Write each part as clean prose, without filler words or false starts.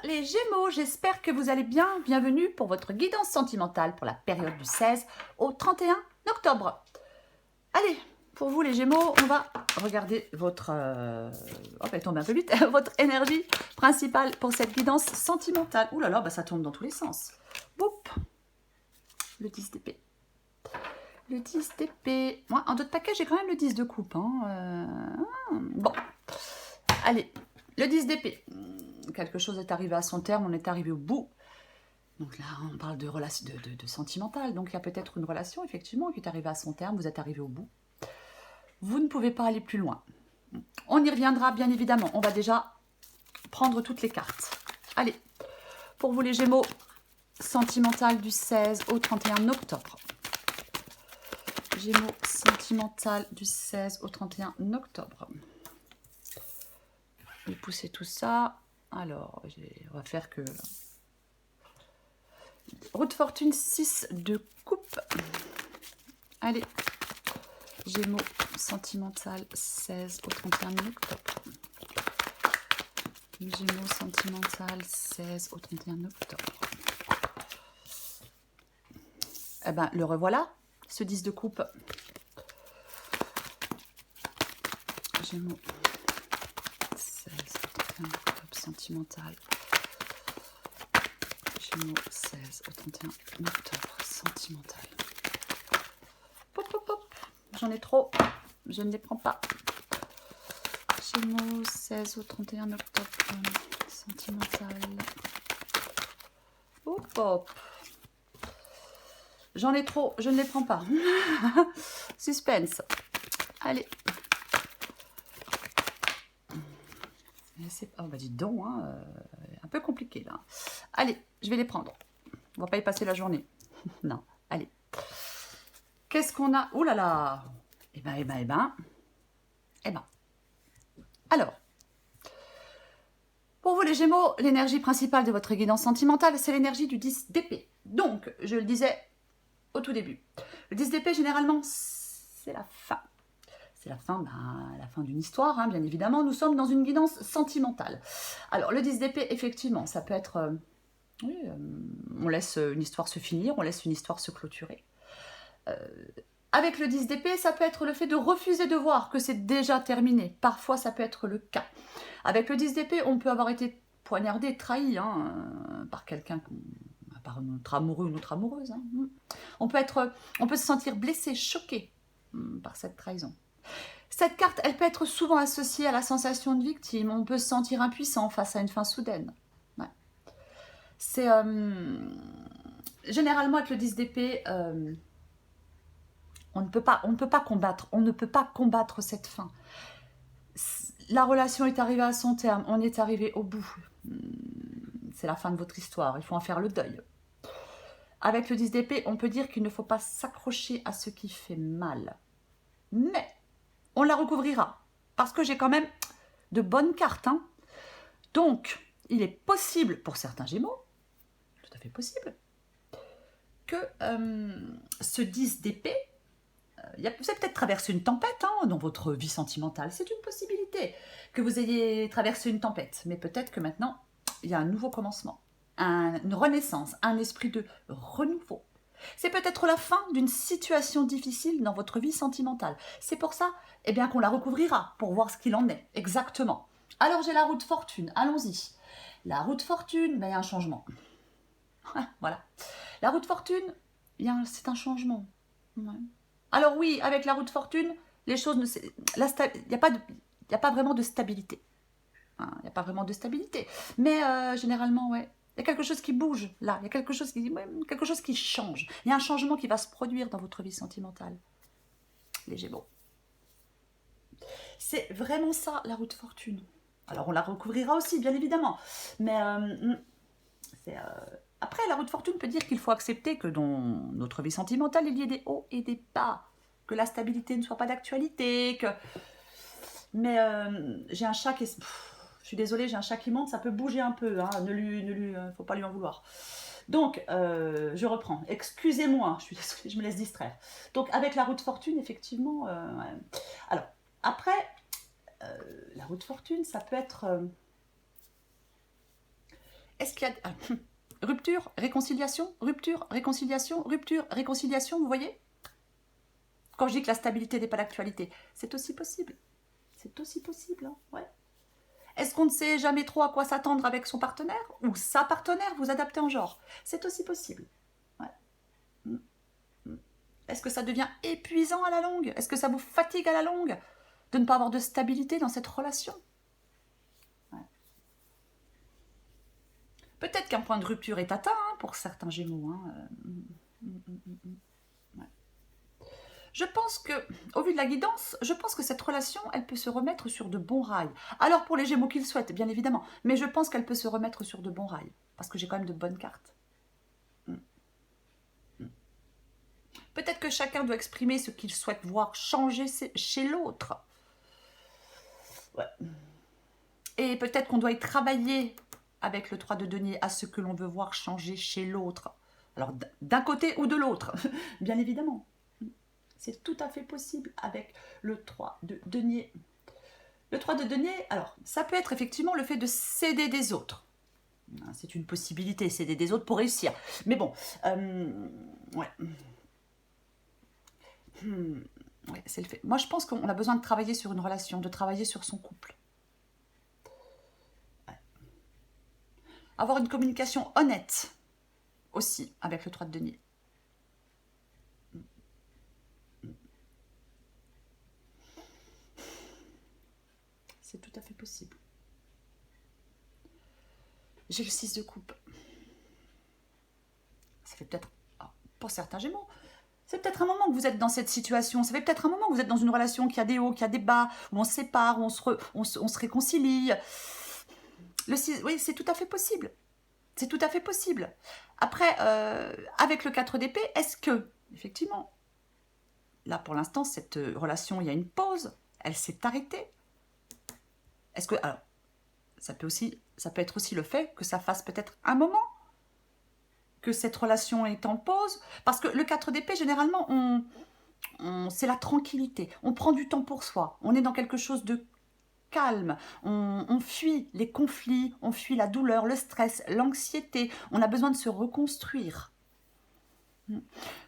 les Gémeaux, j'espère que vous allez bien. Bienvenue pour votre guidance sentimentale pour la période du 16 au 31 octobre. Allez, pour vous les Gémeaux, on va regarder votre... Oh, elle tombe un peu vite. Votre énergie principale pour cette guidance sentimentale. Ouh là là, bah, ça tombe dans tous les sens. Boum. Le 10 d'épée. Le 10 d'épée. Moi, en d'autres paquets, j'ai quand même le 10 de coupe. Bon. Allez, le 10 d'épée. Quelque chose est arrivé à son terme, on est arrivé au bout. Donc là, on parle de relation, de sentimental. Donc il y a peut-être une relation, effectivement, qui est arrivée à son terme. Vous êtes arrivé au bout. Vous ne pouvez pas aller plus loin. On y reviendra, bien évidemment. On va déjà prendre toutes les cartes. Allez, pour vous les Gémeaux, sentimental du 16 au 31 octobre. Gémeaux, sentimental du 16 au 31 octobre. Je vais pousser tout ça. Alors, on va faire que... Roue de fortune, 6 de coupe. Allez. Gémeaux, sentimental, 16 au 31 octobre. Gémeaux, sentimental, 16 au 31 octobre. Eh ben, le revoilà, ce 10 de coupe. Gémeaux, 16 au 31 octobre, sentimental. Gémeaux, 16 au 31 octobre, sentimental. Pop, pop, pop. J'en ai trop, je ne les prends pas. Gémeaux, 16 au 31 octobre, sentimental. Hop, hop. J'en ai trop, je ne les prends pas. Suspense. Allez. Oh bah dis donc, hein, un peu compliqué là. Allez, je vais les prendre. On va pas y passer la journée. Non, allez. Qu'est-ce qu'on a? Ouh là là. Eh ben, eh ben, eh ben. Eh ben. Alors, pour vous les Gémeaux, l'énergie principale de votre guidance sentimentale, c'est l'énergie du 10 d'épée. Donc, je le disais au tout début, le 10 d'épée, généralement, c'est la fin. C'est la fin d'une histoire, hein, bien évidemment. Nous sommes dans une guidance sentimentale. Alors, le 10 d'épée, effectivement, ça peut être... oui, on laisse une histoire se finir, on laisse une histoire se clôturer. Avec le 10 d'épée, ça peut être le fait de refuser de voir que c'est déjà terminé. Parfois, ça peut être le cas. Avec le 10 d'épée, on peut avoir été poignardé, trahi par quelqu'un, par notre amoureux ou notre amoureuse. Hein. On peut se sentir blessé, choqué par cette trahison. Cette carte, elle peut être souvent associée à la sensation de victime. On peut se sentir impuissant face à une fin soudaine. Ouais. C'est généralement avec le 10 d'épée, on ne peut pas combattre cette fin. La relation est arrivée à son terme, on est arrivé au bout. C'est la fin de votre histoire, il faut en faire le deuil. Avec le 10 d'épée, on peut dire qu'il ne faut pas s'accrocher à ce qui fait mal. Mais on la recouvrira, parce que j'ai quand même de bonnes cartes. Hein. Donc, il est possible, pour certains Gémeaux, tout à fait possible, que ce 10 d'épée, vous avez peut-être traversé une tempête dans votre vie sentimentale. C'est une possibilité que vous ayez traversé une tempête. Mais peut-être que maintenant, il y a un nouveau commencement, une renaissance, un esprit de renouveau. C'est peut-être la fin d'une situation difficile dans votre vie sentimentale. C'est pour ça qu'on la recouvrira pour voir ce qu'il en est exactement. Alors j'ai la roue de fortune, allons-y. La roue de fortune, il y a un changement. Voilà. La roue de fortune, c'est un changement. Ouais. Alors oui, avec la roue de fortune, les choses il n'y a pas vraiment de stabilité. Il n'y a pas vraiment de stabilité. Mais généralement, ouais, il y a quelque chose qui bouge là. Il y a quelque chose qui change. Il y a un changement qui va se produire dans votre vie sentimentale. Les Gémeaux. C'est vraiment ça, la roue de fortune. Alors on la recouvrira aussi, bien évidemment. Mais après, la roue de fortune peut dire qu'il faut accepter que dans notre vie sentimentale, il y ait des hauts et des bas. Que la stabilité ne soit pas d'actualité. Mais j'ai un chat qui est... je suis désolée, j'ai un chat qui monte, ça peut bouger un peu. Hein. Faut pas lui en vouloir. Donc, je reprends. Excusez-moi, je suis désolée, je me laisse distraire. Donc, avec la roue de fortune, effectivement... ouais. Alors, après, la roue de fortune, ça peut être... Est-ce qu'il y a... rupture, réconciliation, rupture, réconciliation, rupture, réconciliation, vous voyez? Quand je dis que la stabilité n'est pas d'actualité, c'est aussi possible. C'est aussi possible, hein, ouais. Est-ce qu'on ne sait jamais trop à quoi s'attendre avec son partenaire ou sa partenaire, vous adaptez en genre? C'est aussi possible. Ouais. Mm, mm. Est-ce que ça devient épuisant à la longue? Est-ce que ça vous fatigue à la longue de ne pas avoir de stabilité dans cette relation? Ouais. Peut-être qu'un point de rupture est atteint hein, pour certains Gémeaux. Hein. Ouais. Je pense que, au vu de la guidance, je pense que cette relation, elle peut se remettre sur de bons rails. Alors pour les Gémeaux qui le souhaitent, bien évidemment, mais je pense qu'elle peut se remettre sur de bons rails, parce que j'ai quand même de bonnes cartes. Peut-être que chacun doit exprimer ce qu'il souhaite voir changer chez l'autre. Ouais. Et peut-être qu'on doit y travailler avec le 3 de denier à ce que l'on veut voir changer chez l'autre. Alors d'un côté ou de l'autre, bien évidemment. C'est tout à fait possible avec le 3 de denier. Le 3 de denier, alors, ça peut être effectivement le fait de céder des autres. C'est une possibilité, céder des autres pour réussir. Mais bon, ouais. Ouais, c'est le fait. Moi, je pense qu'on a besoin de travailler sur une relation, de travailler sur son couple. Ouais. Avoir une communication honnête aussi avec le 3 de denier. C'est tout à fait possible. J'ai le 6 de coupe. Ça fait peut-être, pour certains Gémeaux, c'est peut-être un moment que vous êtes dans cette situation. Ça fait peut-être un moment que vous êtes dans une relation qui a des hauts, qui a des bas, où on se sépare, où on se réconcilie. Le 6, oui, c'est tout à fait possible. C'est tout à fait possible. Après, avec le 4 d'épée, est-ce que, effectivement, là pour l'instant, cette relation, il y a une pause, elle s'est arrêtée. Est-ce que, alors, ça peut être aussi le fait que ça fasse peut-être un moment que cette relation est en pause. Parce que le 4 d'épée, généralement, c'est la tranquillité. On prend du temps pour soi. On est dans quelque chose de calme. On fuit les conflits, on fuit la douleur, le stress, l'anxiété. On a besoin de se reconstruire.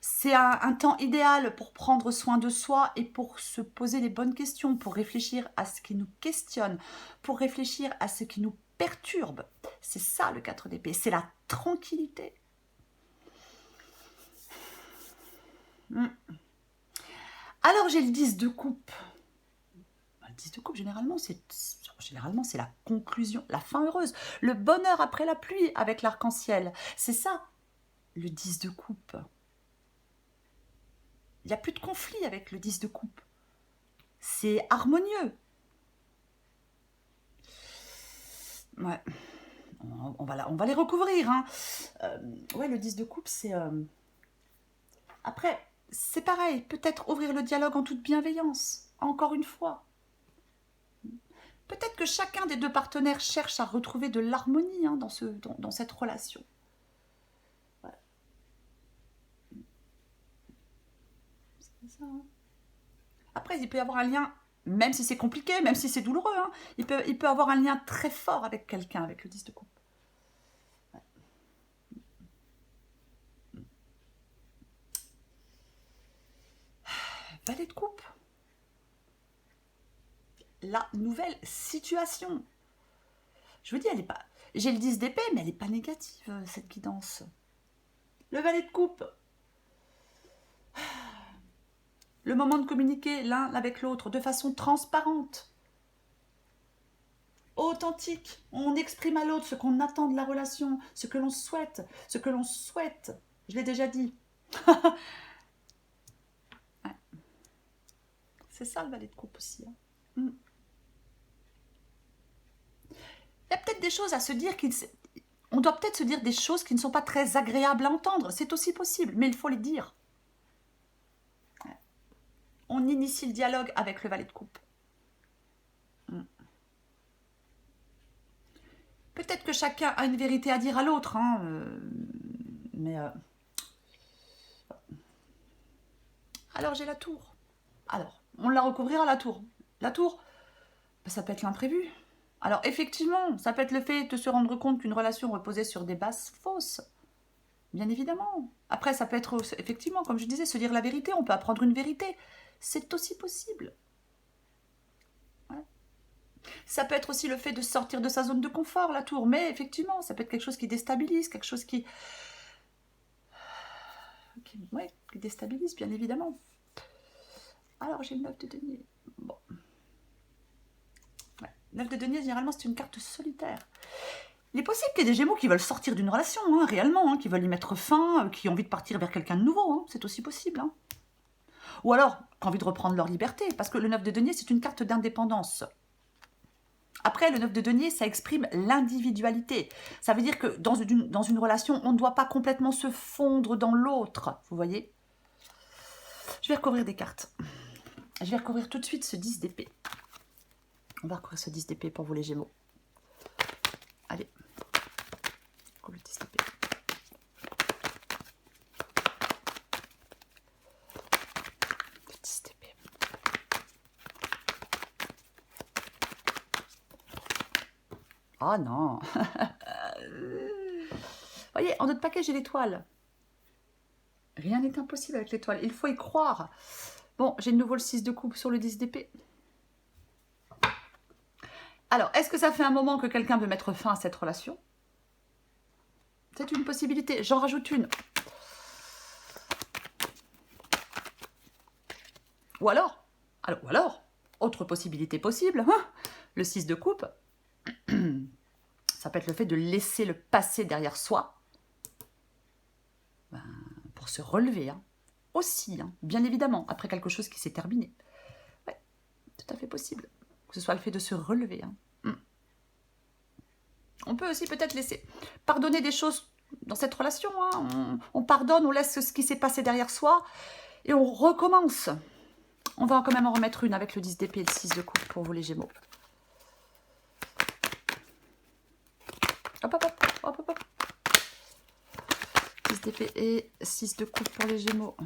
C'est un temps idéal pour prendre soin de soi et pour se poser les bonnes questions, pour réfléchir à ce qui nous questionne, pour réfléchir à ce qui nous perturbe. C'est ça le 4 d'épée, c'est la tranquillité. Alors j'ai le 10 de coupe. Le 10 de coupe, généralement, c'est la conclusion, la fin heureuse. Le bonheur après la pluie avec l'arc-en-ciel. C'est ça, le 10 de coupe. Il n'y a plus de conflit avec le 10 de coupe. C'est harmonieux. Ouais. On va les recouvrir. Hein. Ouais, le 10 de coupe, c'est... Après, c'est pareil. Peut-être ouvrir le dialogue en toute bienveillance. Encore une fois. Peut-être que chacun des deux partenaires cherche à retrouver de l'harmonie hein, dans cette relation. Ouais. C'est ça. Hein. Après, il peut y avoir un lien, même si c'est compliqué, même si c'est douloureux, hein, il peut avoir un lien très fort avec quelqu'un, avec le 10 de coupe. Ouais. Valet de coupe. La nouvelle situation. Je vous dis, elle est pas... J'ai le 10 d'épée, mais elle n'est pas négative, cette guidance. Le valet de coupe. Le moment de communiquer l'un avec l'autre de façon transparente. Authentique. On exprime à l'autre ce qu'on attend de la relation, ce que l'on souhaite, ce que l'on souhaite. Je l'ai déjà dit. Ouais. C'est ça le valet de coupe aussi. Hein. Il y a peut-être des choses à se dire on doit peut-être se dire des choses qui ne sont pas très agréables à entendre. C'est aussi possible, mais il faut les dire. Ouais. On initie le dialogue avec le valet de coupe. Peut-être que chacun a une vérité à dire à l'autre, hein, mais... Alors j'ai la tour. Alors, on la recouvrira la tour. La tour, ça peut être l'imprévu. Alors, effectivement, ça peut être le fait de se rendre compte qu'une relation reposait sur des bases fausses. Bien évidemment. Après, ça peut être, effectivement, comme je disais, se dire la vérité. On peut apprendre une vérité. C'est aussi possible. Ouais. Ça peut être aussi le fait de sortir de sa zone de confort, la tour. Mais effectivement, ça peut être quelque chose qui déstabilise, quelque chose qui ouais, qui déstabilise, bien évidemment. Alors, j'ai le 9 de denier. Bon. Ouais. 9 de denier, généralement, c'est une carte solitaire. Il est possible qu'il y ait des Gémeaux qui veulent sortir d'une relation, hein, réellement, hein, qui veulent y mettre fin, qui ont envie de partir vers quelqu'un de nouveau. Hein, c'est aussi possible. Hein. Ou alors, qui ont envie de reprendre leur liberté, parce que le 9 de denier, c'est une carte d'indépendance. Après, le 9 de denier, ça exprime l'individualité. Ça veut dire que dans une relation, on ne doit pas complètement se fondre dans l'autre. Vous voyez? Je vais recouvrir des cartes. Je vais recouvrir tout de suite ce 10 d'épée. On va recouvrir ce 10 d'épée pour vous les Gémeaux. Allez. Le 10 d'épée. Le 10 d'épée. Oh non. Voyez, en notre paquet, j'ai l'étoile. Rien n'est impossible avec l'étoile. Il faut y croire. Bon, j'ai de nouveau le 6 de coupe sur le 10 d'épée. Alors, est-ce que ça fait un moment que quelqu'un veut mettre fin à cette relation? C'est une possibilité. J'en rajoute une. Ou alors, autre possibilité possible, hein, le 6 de coupe, ça peut être le fait de laisser le passé derrière soi pour se relever. Hein. Aussi, hein, bien évidemment, après quelque chose qui s'est terminé. Ouais, tout à fait possible. Que ce soit le fait de se relever. Hein. On peut aussi peut-être laisser pardonner des choses dans cette relation. Hein. On pardonne, on laisse ce qui s'est passé derrière soi et on recommence. On va quand même en remettre une avec le 10 d'épée et le 6 de coupe pour vous les Gémeaux. Hop, hop, hop, hop, hop, hop. 10 d'épée et 6 de coupe pour les Gémeaux.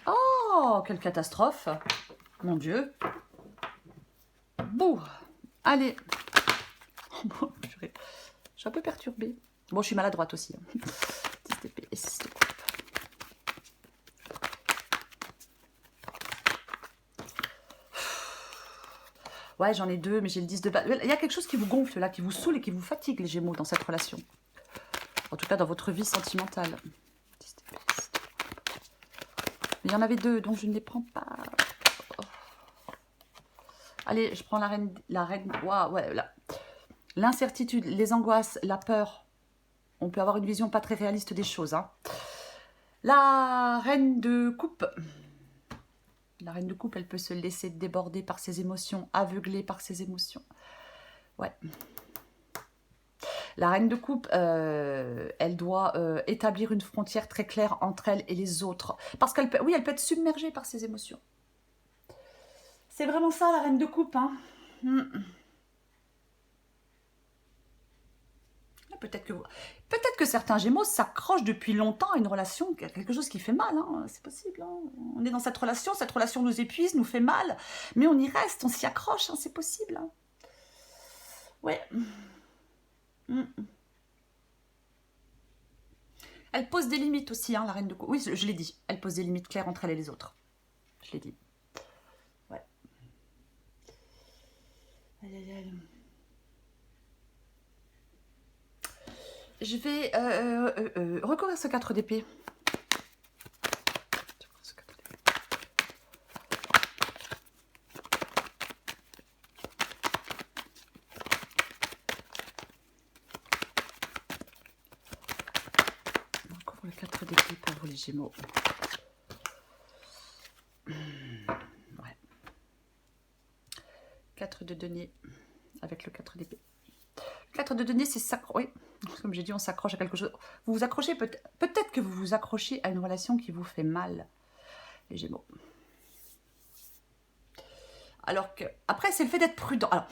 Oh, quelle catastrophe! Mon Dieu! Bouh! Allez! Bon, je suis un peu perturbée. Bon, je suis maladroite aussi. Hein. 10 d'épée et 6 de coupe. Ouais, j'en ai deux, mais j'ai le 10 de balle. Il y a quelque chose qui vous gonfle là, qui vous saoule et qui vous fatigue, les Gémeaux, dans cette relation. En tout cas, dans votre vie sentimentale. 10 d'épée, 6 de coupe. Il y en avait deux, donc je ne les prends pas. Allez, je prends la reine. Waouh, ouais, là. L'incertitude, les angoisses, la peur. On peut avoir une vision pas très réaliste des choses. Hein. La reine de coupe. La reine de coupe, elle peut se laisser déborder par ses émotions, aveugler par ses émotions. Ouais. La reine de coupe, elle doit établir une frontière très claire entre elle et les autres. Parce qu'elle peut, oui, elle peut être submergée par ses émotions. C'est vraiment ça, la reine de coupe. Hein. Peut-être que certains Gémeaux s'accrochent depuis longtemps à une relation, à quelque chose qui fait mal. Hein. C'est possible. Hein. On est dans cette relation nous épuise, nous fait mal. Mais on y reste, on s'y accroche, hein. C'est possible. Hein. Ouais. Elle pose des limites aussi, hein, la reine de coupe. Oui, je l'ai dit. Elle pose des limites claires entre elle et les autres. Je l'ai dit. Ouais. Aïe, aïe, aïe. Je vais recouvrir ce 4 d'épée. On recouvre le 4 d'épée pour vous les Gémeaux. Ouais. 4 de denier avec le 4 d'épée. 4 de denier, c'est s'accrocher. Oui, comme j'ai dit, on s'accroche à quelque chose. Vous vous accrochez, peut-être que vous vous accrochez à une relation qui vous fait mal, les Gémeaux. Alors que, après, c'est le fait d'être prudent. Alors,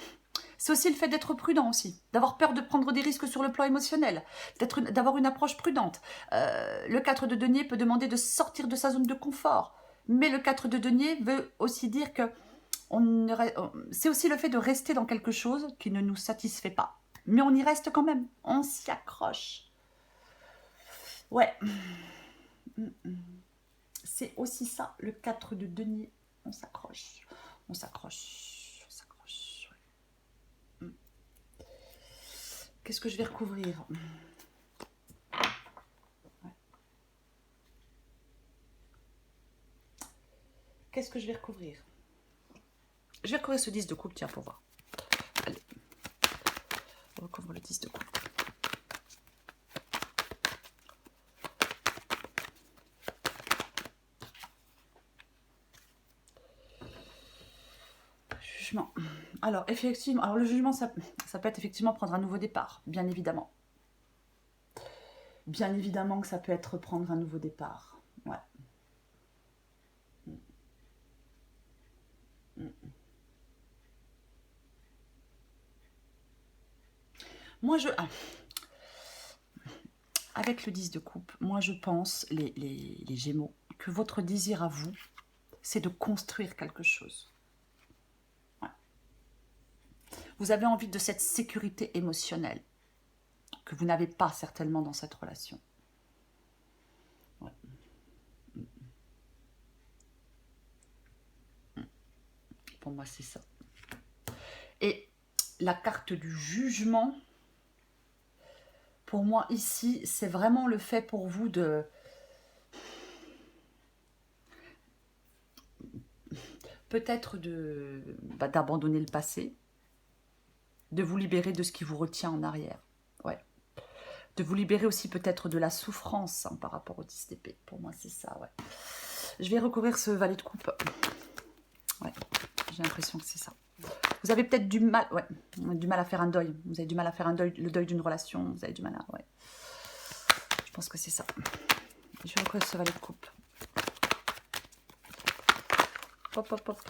C'est aussi le fait d'être prudent aussi, d'avoir peur de prendre des risques sur le plan émotionnel, d'avoir une approche prudente. Le 4 de denier peut demander de sortir de sa zone de confort, mais le 4 de denier veut aussi dire que c'est aussi le fait de rester dans quelque chose qui ne nous satisfait pas. Mais on y reste quand même, on s'y accroche. Ouais. C'est aussi ça, le 4 de denier. On s'accroche, on s'accroche, on s'accroche. Ouais. Qu'est-ce que je vais recouvrir? Ouais. Qu'est-ce que je vais recouvrir? Je vais recouvrir ce 10 de coupe, tiens, pour voir. Allez. On recouvre le 10 de coupe. Jugement. Alors, effectivement, le jugement, ça peut être effectivement prendre un nouveau départ, bien évidemment. Bien évidemment que ça peut être prendre un nouveau départ. Ouais. Moi, avec le 10 de coupe, moi, je pense, les Gémeaux, que votre désir à vous, c'est de construire quelque chose. Ouais. Vous avez envie de cette sécurité émotionnelle que vous n'avez pas certainement dans cette relation. Ouais. Pour moi, c'est ça. Et la carte du jugement, pour moi, ici, c'est vraiment le fait pour vous de... peut-être d'abandonner le passé, de vous libérer de ce qui vous retient en arrière. Ouais. De vous libérer aussi peut-être de la souffrance par rapport au 10 d'épée. Pour moi, c'est ça, ouais. Je vais recouvrir ce valet de coupe. Ouais, j'ai l'impression que c'est ça. Vous avez peut-être du mal à faire un deuil. Vous avez du mal à faire le deuil d'une relation. Vous avez du mal à... Ouais. Je pense que c'est ça. Je vais recouvrir ce valet de coupe. Hop, hop, hop.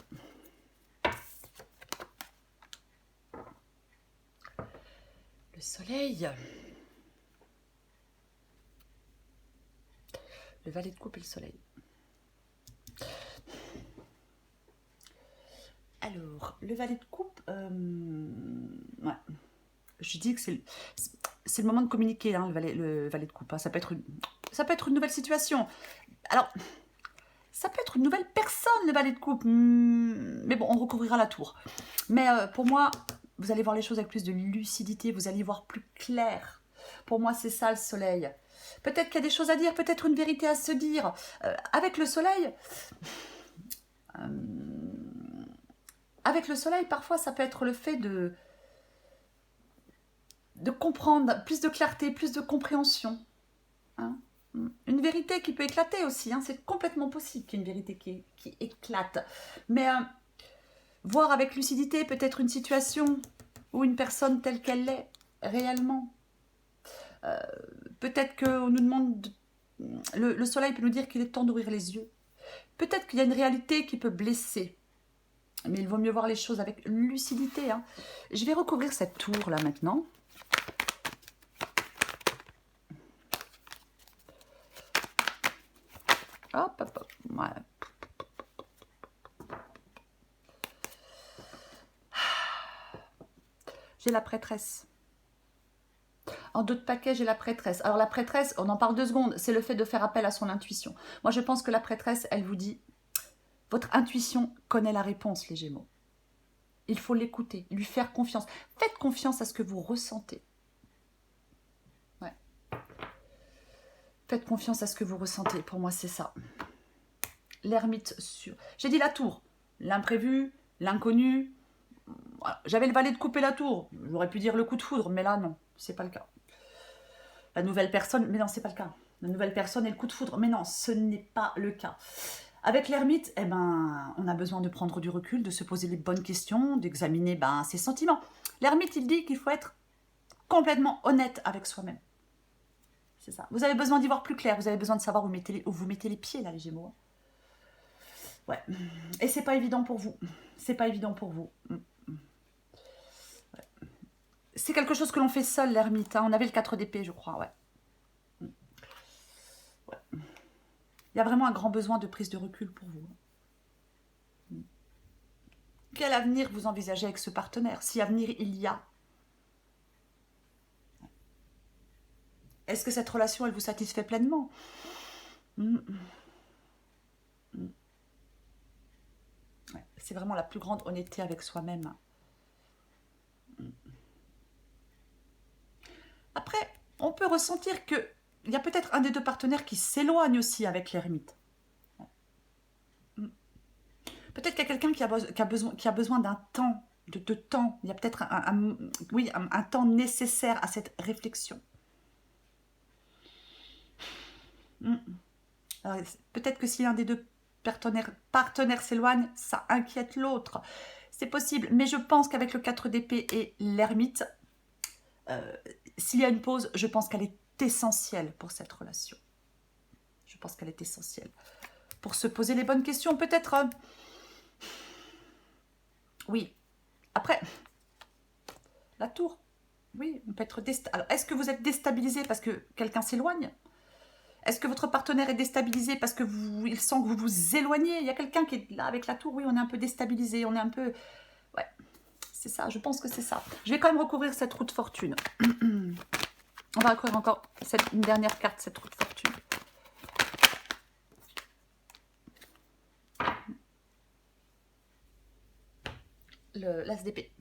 Le soleil. Le valet de coupe et le soleil. Alors, le valet de coupe, ouais. Je dis que c'est le moment de communiquer, hein, le valet de coupe. Hein. Ça peut être une nouvelle situation. Alors, ça peut être une nouvelle personne, le valet de coupe. Mais bon, on recouvrira la tour. Mais pour moi, vous allez voir les choses avec plus de lucidité. Vous allez y voir plus clair. Pour moi, c'est ça le soleil. Peut-être qu'il y a des choses à dire, peut-être une vérité à se dire. Avec le soleil... avec le soleil, parfois, ça peut être le fait de comprendre, plus de clarté, plus de compréhension. Hein, une vérité qui peut éclater aussi, hein, c'est complètement possible qu'il y ait une vérité qui éclate. Mais voir avec lucidité peut-être une situation ou une personne telle qu'elle est, réellement. Peut-être qu'on nous demande... Le soleil peut nous dire qu'il est temps d'ouvrir les yeux. Peut-être qu'il y a une réalité qui peut blesser. Mais il vaut mieux voir les choses avec lucidité. Hein. Je vais recouvrir cette tour là maintenant. Hop, hop, hop. Ouais. J'ai la prêtresse. En d'autres paquets, j'ai la prêtresse. Alors la prêtresse, on en parle 2 secondes, c'est le fait de faire appel à son intuition. Moi, je pense que la prêtresse, elle vous dit... Votre intuition connaît la réponse, les Gémeaux. Il faut l'écouter, lui faire confiance. Faites confiance à ce que vous ressentez. Ouais. Faites confiance à ce que vous ressentez. Pour moi, c'est ça. L'ermite sur... J'ai dit la tour. L'imprévu, l'inconnu. J'avais le valet de couper la tour. J'aurais pu dire le coup de foudre, mais là, non. C'est pas le cas. La nouvelle personne... Mais non, c'est pas le cas. La nouvelle personne et le coup de foudre. Mais non, ce n'est pas le cas. Avec l'ermite, eh ben, on a besoin de prendre du recul, de se poser les bonnes questions, d'examiner ses sentiments. L'ermite, il dit qu'il faut être complètement honnête avec soi-même. C'est ça. Vous avez besoin d'y voir plus clair, vous avez besoin de savoir où vous mettez les pieds, là, les Gémeaux. Ouais. Et c'est pas évident pour vous. C'est pas évident pour vous. Ouais. C'est quelque chose que l'on fait seul, l'ermite. Hein. On avait le 4 d'épée, je crois, ouais. Ouais. Il y a vraiment un grand besoin de prise de recul pour vous. Quel avenir vous envisagez avec ce partenaire? Si avenir il y a. Est-ce que cette relation, elle vous satisfait pleinement? Ouais. C'est vraiment la plus grande honnêteté avec soi-même. Après, on peut ressentir qu'il y a peut-être un des deux partenaires qui s'éloigne aussi avec l'ermite. Peut-être qu'il y a quelqu'un qui a besoin d'un temps, de temps. Il y a peut-être un temps nécessaire à cette réflexion. Peut-être que si l'un des deux partenaires s'éloigne, ça inquiète l'autre. C'est possible, mais je pense qu'avec le 4 d'épée et l'ermite, s'il y a une pause, je pense qu'elle est essentielle pour cette relation. Je pense qu'elle est essentielle. Pour se poser les bonnes questions, peut-être... oui. Après, la tour. Oui, on peut être déstabilisé. Alors, est-ce que vous êtes déstabilisé parce que quelqu'un s'éloigne? Est-ce que votre partenaire est déstabilisé parce que il sent que vous vous éloignez? Il y a quelqu'un qui est là avec la tour, oui, on est un peu déstabilisé, on est un peu... Ouais, c'est ça, je pense que c'est ça. Je vais quand même recouvrir cette roue de fortune. On va recouvrir encore une dernière carte, cette roue de fortune. L'as d'épée.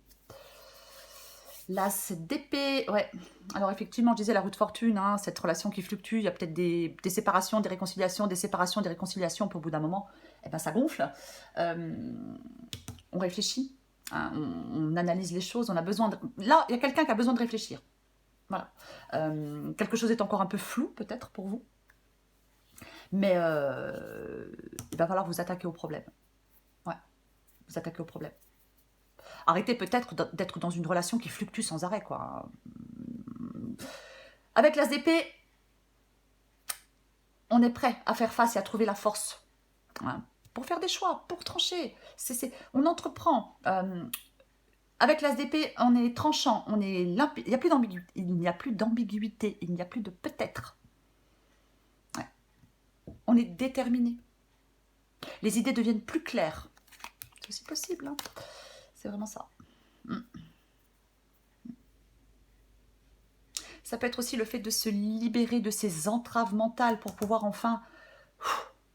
L'as d'épée, ouais. Alors effectivement, je disais la roue de fortune, hein, cette relation qui fluctue, il y a peut-être des séparations, des réconciliations, des séparations, des réconciliations, puis au bout d'un moment, eh ben, ça gonfle. On réfléchit, hein, on analyse les choses, on a besoin de... Là, il y a quelqu'un qui a besoin de réfléchir. Voilà. Quelque chose est encore un peu flou, peut-être, pour vous. Mais il va falloir vous attaquer au problème. Ouais, vous attaquer au problème. Arrêtez peut-être d'être dans une relation qui fluctue sans arrêt, quoi. Avec l'as d'épée, on est prêt à faire face et à trouver la force. Hein, pour faire des choix, pour trancher. On entreprend. Avec l'as d'épée, on est tranchant, on est limpide. Il n'y a plus d'ambiguïté, il n'y a plus d'ambiguïté, il n'y a plus de peut-être. Ouais. On est déterminé. Les idées deviennent plus claires. C'est aussi possible, hein. C'est vraiment ça. Ça peut être aussi le fait de se libérer de ses entraves mentales pour pouvoir enfin,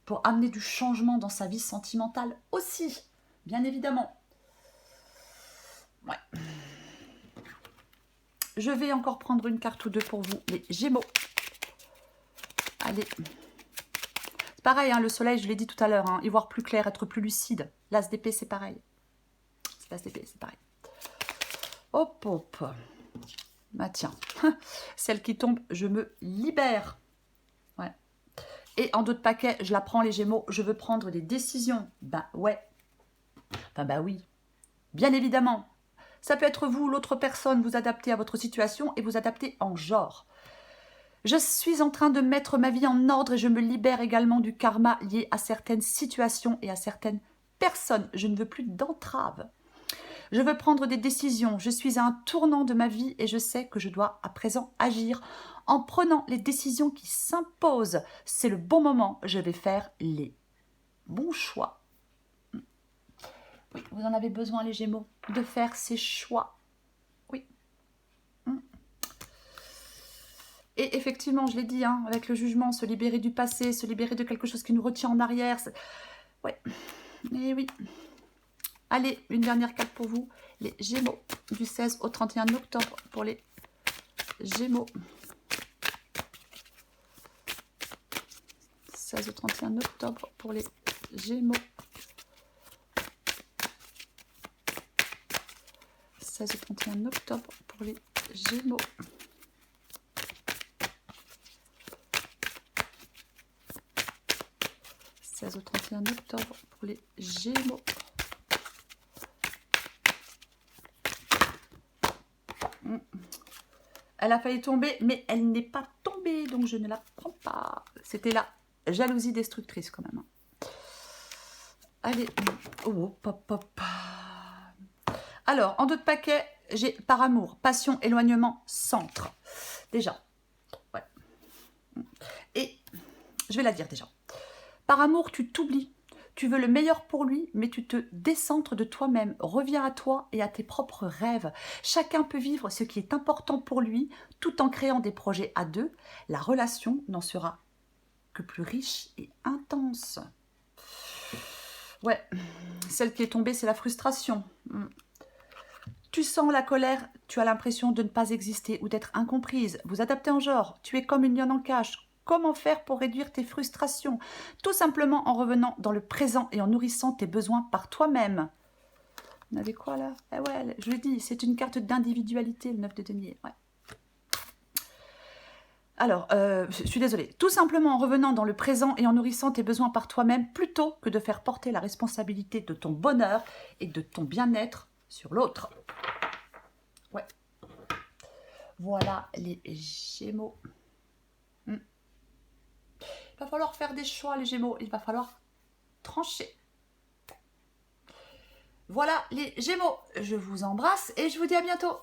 pour amener du changement dans sa vie sentimentale aussi, bien évidemment. Ouais. Je vais encore prendre une carte ou deux pour vous, les Gémeaux. Allez. C'est pareil, hein, le soleil, je l'ai dit tout à l'heure, hein, y voir plus clair, être plus lucide. L'as d'épée, c'est pareil. L'as d'épée, c'est pareil. Hop, hop. Bah tiens, celle qui tombe, je me libère. Ouais. Et en d'autres paquets, je la prends les Gémeaux, je veux prendre des décisions. Bah ouais. Enfin bah oui. Bien évidemment. Ça peut être vous, l'autre personne, vous adaptez à votre situation et vous adaptez en genre. Je suis en train de mettre ma vie en ordre et je me libère également du karma lié à certaines situations et à certaines personnes. Je ne veux plus d'entraves. Je veux prendre des décisions. Je suis à un tournant de ma vie et je sais que je dois à présent agir en prenant les décisions qui s'imposent. C'est le bon moment. Je vais faire les bons choix. Oui, vous en avez besoin, les Gémeaux, de faire ces choix. Oui. Et effectivement, je l'ai dit, hein, avec le jugement, se libérer du passé, se libérer de quelque chose qui nous retient en arrière. Ouais. Et oui. Allez, une dernière carte pour vous, les Gémeaux, du 16 au 31 octobre pour les Gémeaux. 16 au 31 octobre pour les Gémeaux. 16 au 31 octobre pour les Gémeaux. Au 31 octobre pour les Gémeaux. Elle a failli tomber, mais elle n'est pas tombée, donc je ne la prends pas. C'était la jalousie destructrice quand même. Allez. Oh, pop, pop. Alors, en d'autres paquets, j'ai par amour, passion, éloignement, centre. Déjà. Ouais. Et je vais la dire déjà. Par amour, tu t'oublies. Tu veux le meilleur pour lui, mais tu te décentres de toi-même. Reviens à toi et à tes propres rêves. Chacun peut vivre ce qui est important pour lui, tout en créant des projets à deux. La relation n'en sera que plus riche et intense. Ouais, celle qui est tombée, c'est la frustration. Tu sens la colère, tu as l'impression de ne pas exister ou d'être incomprise. Vous adaptez en genre, tu es comme une lionne en cage. Comment faire pour réduire tes frustrations? Tout simplement en revenant dans le présent et en nourrissant tes besoins par toi-même. Vous avez quoi là? Eh ouais, je l'ai dit, c'est une carte d'individualité, le 9 de denier. Ouais. Alors, je suis désolée. Tout simplement en revenant dans le présent et en nourrissant tes besoins par toi-même, plutôt que de faire porter la responsabilité de ton bonheur et de ton bien-être sur l'autre. Ouais. Voilà les Gémeaux. Il va falloir faire des choix, les Gémeaux. Il va falloir trancher. Voilà les Gémeaux. Je vous embrasse et je vous dis à bientôt.